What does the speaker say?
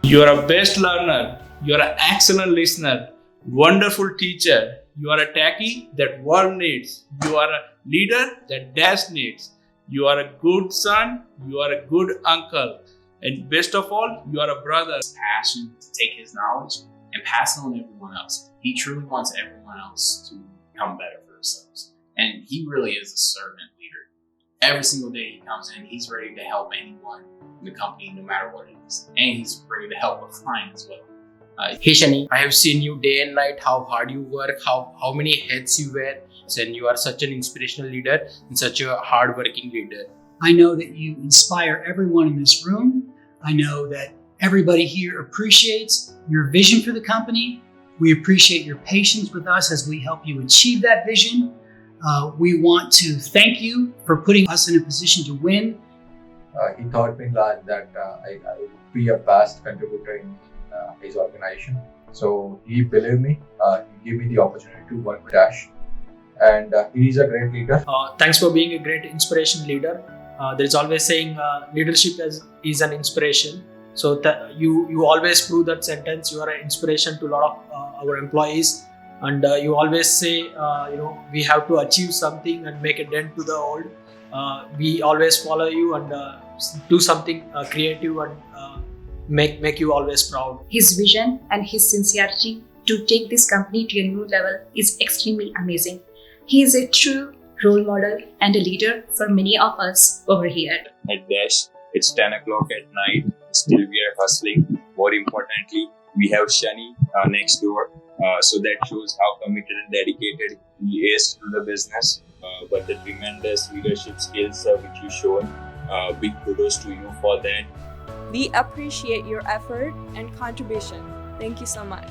You are a best learner. You are an excellent listener. Wonderful teacher. You are a techie that world needs. You are a leader that Dash needs. You are a good son. You are a good uncle. And best of all, you are a brother. Passion to take his knowledge and pass it on to everyone else. He truly wants everyone else to become better for themselves. And he really is a servant leader. Every single day he comes in, he's ready to help anyone in the company, no matter what it is. And he's ready to help a client as well. Hey Shani, I have seen you day and night, how hard you work, how many hats you wear, and you are such an inspirational leader and such a hard-working leader. I know that you inspire everyone in this room. I know that everybody here appreciates your vision for the company. We appreciate your patience with us as we help you achieve that vision. We want to thank you for putting us in a position to win. He taught me that I would be a vast contributor in his organization. So he believed me. He gave me the opportunity to work with Dash. And he is a great leader. Thanks for being a great inspiration leader. There is always saying leadership is an inspiration. So you always prove that sentence. You are an inspiration to a lot of our employees. And you always say, we have to achieve something and make a dent to the world. We always follow you and do something creative and make you always proud. His vision and his sincerity to take this company to a new level is extremely amazing. He is a true role model and a leader for many of us over here. At Dash, it's 10 o'clock at night. Still we are hustling. More importantly, we have Shani next door. So that shows how committed and dedicated he is to the business. But the tremendous leadership skills which you shown, big kudos to you for that. We appreciate your effort and contribution. Thank you so much.